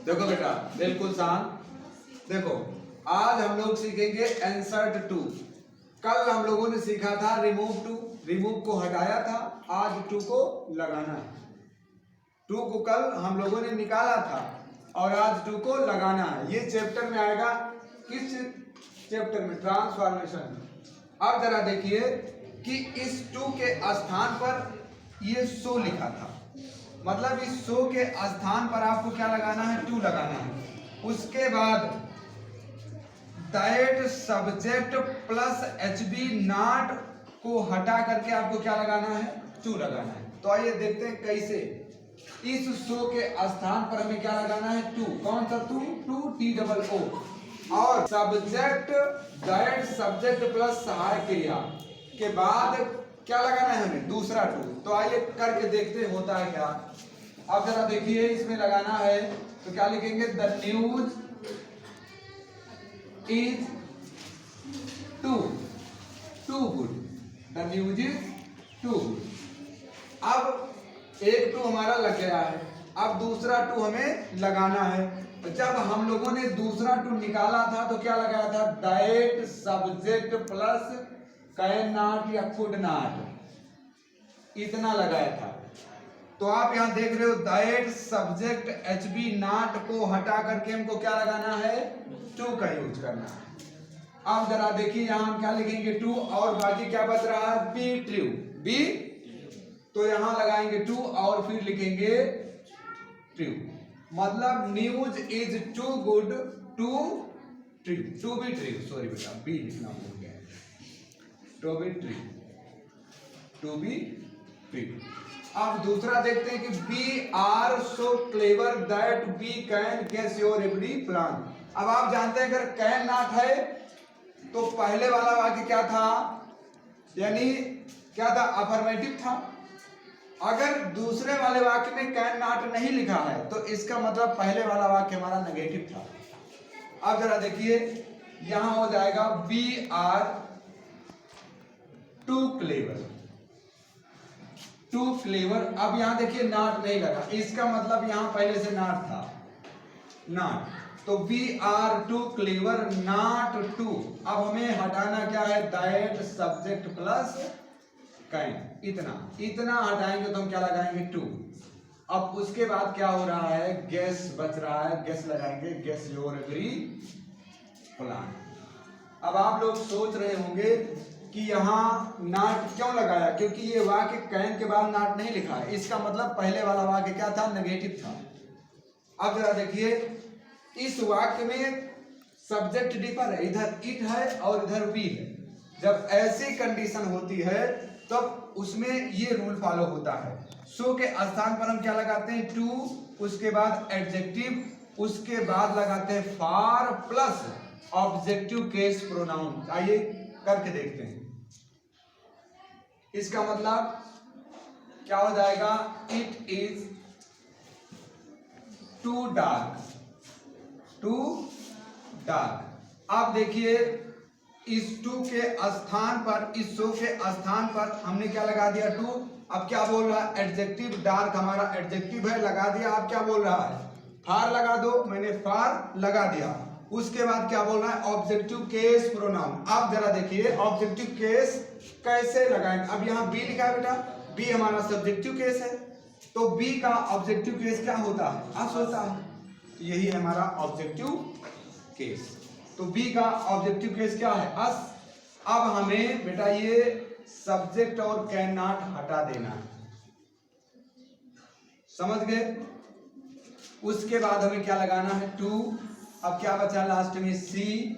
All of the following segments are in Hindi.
देखो बेटा बिल्कुल शांत। देखो आज हम लोग सीखेंगे इंसर्ट टू। कल हम लोगों ने सीखा था रिमूव टू, रिमूव को हटाया था, आज टू को लगाना है। टू को कल हम लोगों ने निकाला था और आज टू को लगाना है। ये चैप्टर में आएगा। किस चैप्टर में? ट्रांसफॉर्मेशन। अब जरा देखिए कि इस टू के स्थान पर ये सो लिखा था, मतलब इस सो के स्थान पर आपको क्या लगाना है? टू लगाना है। उसके बाद that subject plus H B not को हटा करके आपको क्या लगाना है? टू लगाना है। तो आइए देखते हैं कैसे। इस सो के स्थान पर हमें क्या लगाना है? टू। कौन सा too? Too T double O. और सब्जेक्ट दैट सब्जेक्ट प्लस सहायक क्रिया के बाद क्या लगाना है हमें? दूसरा टू। तो आइए करके देखते हैं होता है क्या। अब जरा देखिए इसमें लगाना है तो क्या लिखेंगे? The news is too good. The news is too good. अब एक टू हमारा लग गया है, अब दूसरा टू हमें लगाना है। तो जब हम लोगों ने दूसरा टू निकाला था तो क्या लगाया था? That subject plus can not या कुड नॉट, इतना लगाया था। तो आप यहां देख रहे हो that subject H B not को हटा करके हमको क्या लगाना है? टू का यूज करना है। अब जरा देखिए यहां हम क्या लिखेंगे? टू, और बाकी क्या बच रहा है? Be true. बी, तो यहां लगाएंगे टू और फिर लिखेंगे ट्रू। मतलब news is too good to true, to be true. Sorry बेटा बी लिखना भूल गया। To be true, to be true. अब दूसरा देखते हैं कि B are so clever that B can guess your every plan. अब आप जानते हैं अगर कैन नॉट है तो पहले वाला वाक्य क्या था? यानी क्या था? अफर्मेटिव था। अगर दूसरे वाले वाक्य में कैन नॉट नहीं लिखा है तो इसका मतलब पहले वाला वाक्य हमारा नेगेटिव था। अब जरा देखिए यहां हो जाएगा B are too clever, too clever. अब यहां देखिए नॉट नहीं लगा, इसका मतलब यहां पहले से नॉट था, नॉट। तो be are too clever not to. अब हमें हटाना क्या है? That subject plus can. इतना हटाएंगे तो हम क्या लगाएंगे? टू। अब उसके बाद क्या हो रहा है? गेस बच रहा है, गेस लगाएंगे, गेस योर एवरी प्लान। अब आप लोग सोच रहे होंगे कि यहाँ नॉट क्यों लगाया? क्योंकि ये वाक्य कैन के बाद नॉट नहीं लिखा है, इसका मतलब पहले वाला वाक्य क्या था? नेगेटिव था। अब जरा देखिए इस वाक्य में सब्जेक्ट डिफर है, इधर इट है और इधर वी है। जब ऐसी कंडीशन होती है तब उसमें ये रूल फॉलो होता है। सो के स्थान पर हम क्या लगाते हैं? टू, उसके बाद एडजेक्टिव, उसके बाद लगाते हैं for plus objective case pronoun. आइए करके देखते हैं। इसका मतलब क्या हो जाएगा? It is too dark, too dark. आप देखिए इस टू के स्थान पर, इस सो के स्थान पर हमने क्या लगा दिया? टू। अब क्या बोल रहा है? एडजेक्टिव। डार्क हमारा एडजेक्टिव है, लगा दिया। अब क्या बोल रहा है? फार लगा दो, मैंने फार लगा दिया। उसके बाद क्या बोल रहा है? Objective case pronoun. अब जरा देखिए ऑब्जेक्टिव केस कैसे लगाएंगे। अब यहाँ बी लिखा है बेटा, बी हमारा सब्जेक्टिव केस है, तो बी का ऑब्जेक्टिव केस क्या होता है? अस होता है। यही है हमारा ऑब्जेक्टिव केस। तो बी का ऑब्जेक्टिव केस क्या है? अस। अब हमें बेटा ये सब्जेक्ट और कैन नॉट हटा देना है, समझ गए? उसके बाद हमें क्या लगाना है? टू। अब क्या बचा लास्ट में? See,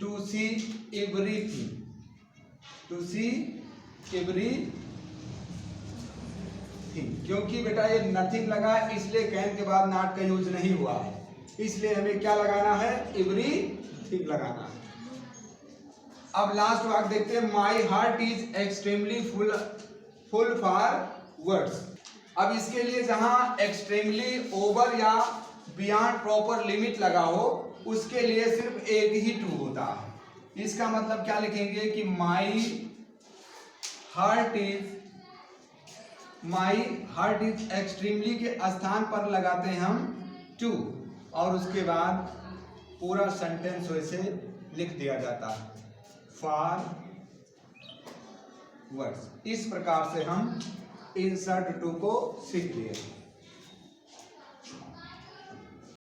to see everything, to see everything. क्योंकि बेटा ये नथिंग लगा इसलिए कैन के बाद नॉट का यूज नहीं हुआ है, इसलिए हमें क्या लगाना है? एवरीथिंग लगाना है। अब लास्ट वाक्य देखते हैं। My heart is extremely full for words. अब इसके लिए जहां एक्सट्रीमली, ओवर या बियॉन्ड प्रॉपर लिमिट लगा हो उसके लिए सिर्फ एक ही टू होता है। इसका मतलब क्या लिखेंगे कि my heart is my heart is extremely के स्थान पर लगाते हैं हम टू, और उसके बाद पूरा सेंटेंस वैसे लिख दिया जाता है फॉर वर्ड्स। इस प्रकार से हम इंसर्ट टू को सीख लिए।